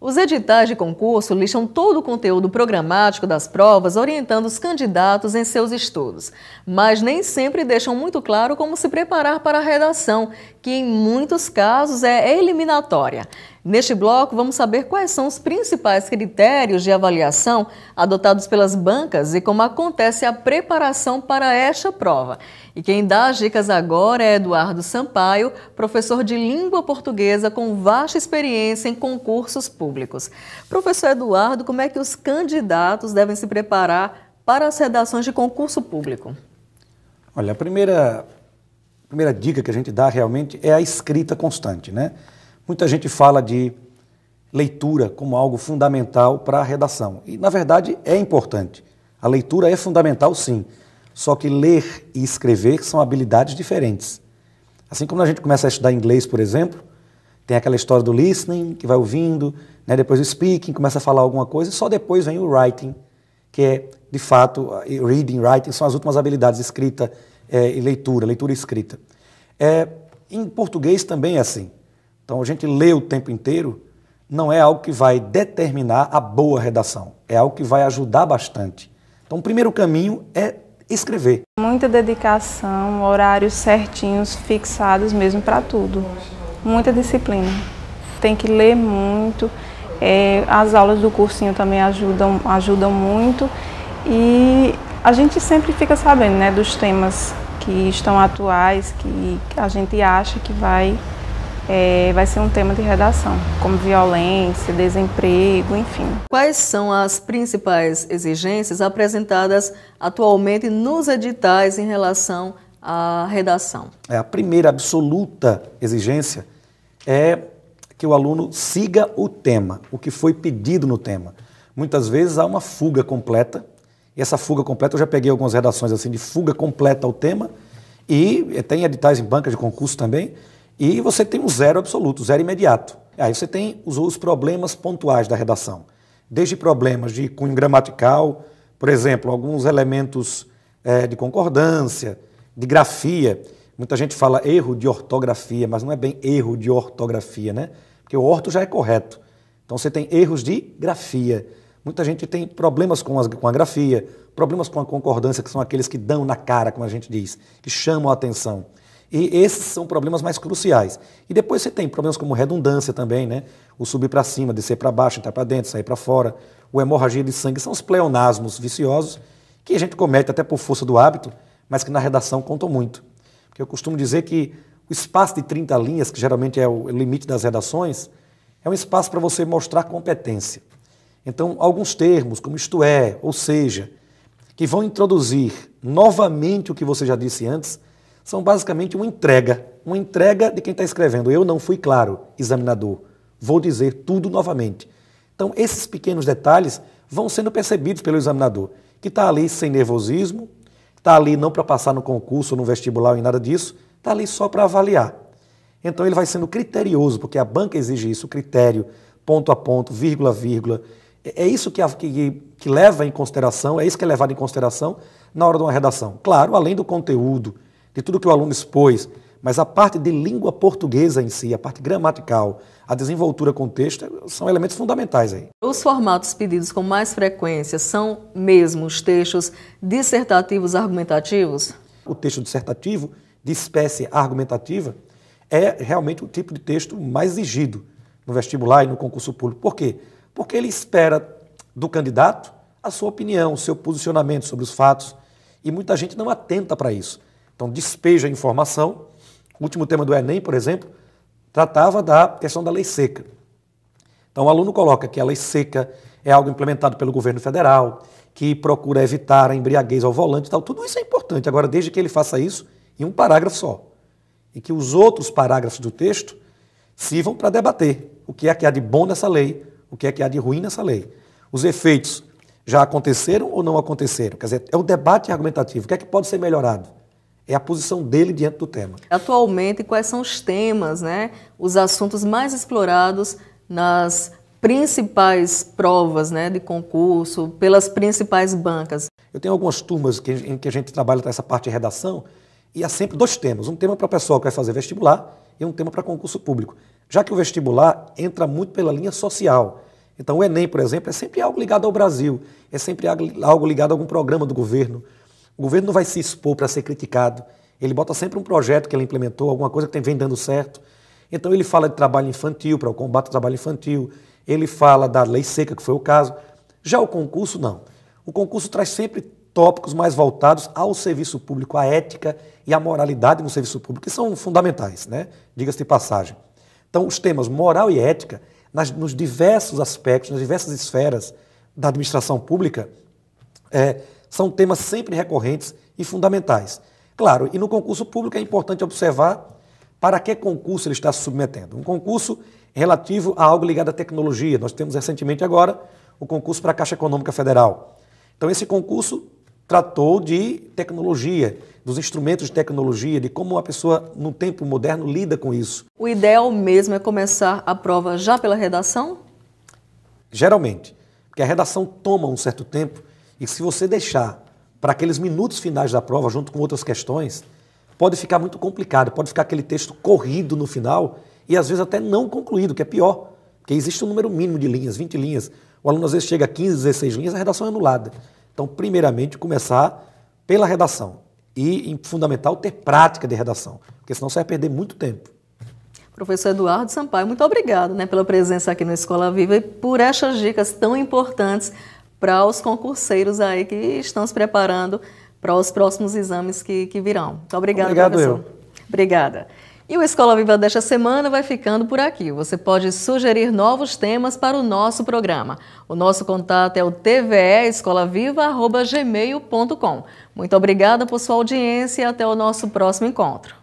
Os editais de concurso listam todo o conteúdo programático das provas, orientando os candidatos em seus estudos, mas nem sempre deixam muito claro como se preparar para a redação, que em muitos casos é eliminatória. Neste bloco, vamos saber quais são os principais critérios de avaliação adotados pelas bancas e como acontece a preparação para esta prova. E quem dá as dicas agora é Eduardo Sampaio, professor de língua portuguesa com vasta experiência em concursos públicos. Professor Eduardo, como é que os candidatos devem se preparar para as redações de concurso público? Olha, a primeira dica que a gente dá realmente é a escrita constante, né? Muita gente fala de leitura como algo fundamental para a redação. E, na verdade, é importante. A leitura é fundamental, sim. Só que ler e escrever são habilidades diferentes. Assim como a gente começa a estudar inglês, por exemplo, tem aquela história do listening, que vai ouvindo, né? Depois o speaking, começa a falar alguma coisa, e só depois vem o writing, que é, de fato, reading, writing, são as últimas habilidades, escrita e leitura e escrita. Em português também é assim. Então, a gente lê o tempo inteiro, não é algo que vai determinar a boa redação, é algo que vai ajudar bastante. Então, o primeiro caminho é escrever. Muita dedicação, horários certinhos, fixados mesmo para tudo. Muita disciplina. Tem que ler muito, as aulas do cursinho também ajudam muito e a gente sempre fica sabendo, né, dos temas que estão atuais, que a gente acha que vai ser um tema de redação, como violência, desemprego, enfim. Quais são as principais exigências apresentadas atualmente nos editais em relação à redação? A primeira absoluta exigência é que o aluno siga o tema, o que foi pedido no tema. Muitas vezes há uma fuga completa, e essa fuga completa, eu já peguei algumas redações assim de fuga completa ao tema, e tem editais em bancas de concurso também, e você tem um zero absoluto, zero imediato. Aí você tem os problemas pontuais da redação. Desde problemas de cunho gramatical, por exemplo, alguns elementos de concordância, de grafia. Muita gente fala erro de ortografia, mas não é bem erro de ortografia, né? Porque o orto já é correto. Então você tem erros de grafia. Muita gente tem problemas com a grafia, problemas com a concordância, que são aqueles que dão na cara, como a gente diz, que chamam a atenção. E esses são problemas mais cruciais. E depois você tem problemas como redundância também, né? O subir para cima, descer para baixo, entrar para dentro, sair para fora. O hemorragia de sangue, são os pleonasmos viciosos que a gente comete até por força do hábito, mas que na redação contam muito. Porque eu costumo dizer que o espaço de 30 linhas, que geralmente é o limite das redações, é um espaço para você mostrar competência. Então, alguns termos, como isto é, ou seja, que vão introduzir novamente o que você já disse antes, são basicamente uma entrega de quem está escrevendo. Eu não fui claro, examinador, vou dizer tudo novamente. Então, esses pequenos detalhes vão sendo percebidos pelo examinador, que está ali sem nervosismo, está ali não para passar no concurso, no vestibular, em nada disso, está ali só para avaliar. Então, ele vai sendo criterioso, porque a banca exige isso, critério, ponto a ponto, vírgula a vírgula. É isso que leva em consideração, é isso que é levado em consideração na hora de uma redação. Claro, além do conteúdo, de tudo que o aluno expôs, mas a parte de língua portuguesa em si, a parte gramatical, a desenvoltura com o texto, são elementos fundamentais aí. Os formatos pedidos com mais frequência são mesmo os textos dissertativos argumentativos? O texto dissertativo, de espécie argumentativa, é realmente o tipo de texto mais exigido no vestibular e no concurso público. Por quê? Porque ele espera do candidato a sua opinião, o seu posicionamento sobre os fatos, e muita gente não atenta para isso. Então, despeja a informação. O último tema do Enem, por exemplo, tratava da questão da lei seca. Então, o aluno coloca que a lei seca é algo implementado pelo governo federal, que procura evitar a embriaguez ao volante e tal. Tudo isso é importante. Agora, desde que ele faça isso em um parágrafo só. E que os outros parágrafos do texto sirvam para debater o que é que há de bom nessa lei, o que é que há de ruim nessa lei. Os efeitos já aconteceram ou não aconteceram? Quer dizer, é o debate argumentativo. O que é que pode ser melhorado? É a posição dele diante do tema. Atualmente, quais são os temas, né, os assuntos mais explorados nas principais provas, né, de concurso, pelas principais bancas? Eu tenho algumas turmas em que a gente trabalha essa parte de redação e há sempre dois temas. Um tema para o pessoal que vai fazer vestibular e um tema para concurso público. Já que o vestibular entra muito pela linha social. Então o Enem, por exemplo, é sempre algo ligado ao Brasil, é sempre algo ligado a algum programa do governo. O governo não vai se expor para ser criticado, ele bota sempre um projeto que ele implementou, alguma coisa que vem dando certo. Então ele fala de trabalho infantil, para o combate ao trabalho infantil, ele fala da lei seca, que foi o caso. Já o concurso, não. O concurso traz sempre tópicos mais voltados ao serviço público, à ética e à moralidade no serviço público, que são fundamentais, né? Diga-se de passagem. Então, os temas moral e ética, nos diversos aspectos, nas diversas esferas da administração pública, são temas sempre recorrentes e fundamentais. Claro, e no concurso público é importante observar para que concurso ele está se submetendo. Um concurso relativo a algo ligado à tecnologia. Nós temos recentemente agora o concurso para a Caixa Econômica Federal. Então esse concurso tratou de tecnologia, dos instrumentos de tecnologia, de como uma pessoa no tempo moderno lida com isso. O ideal mesmo é começar a prova já pela redação? Geralmente, porque a redação toma um certo tempo e se você deixar para aqueles minutos finais da prova, junto com outras questões, pode ficar muito complicado, pode ficar aquele texto corrido no final e às vezes até não concluído, que é pior, porque existe um número mínimo de linhas, 20 linhas. O aluno às vezes chega a 15, 16 linhas, a redação é anulada. Então, primeiramente, começar pela redação e, fundamental, ter prática de redação, porque senão você vai perder muito tempo. Professor Eduardo Sampaio, muito obrigado, né, pela presença aqui no Escola Viva e por estas dicas tão importantes para os concurseiros aí que estão se preparando para os próximos exames que virão. Muito obrigado, professor. Obrigada. E o Escola Viva desta semana vai ficando por aqui. Você pode sugerir novos temas para o nosso programa. O nosso contato é o tveescolaviva@gmail.com. Muito obrigada por sua audiência e até o nosso próximo encontro.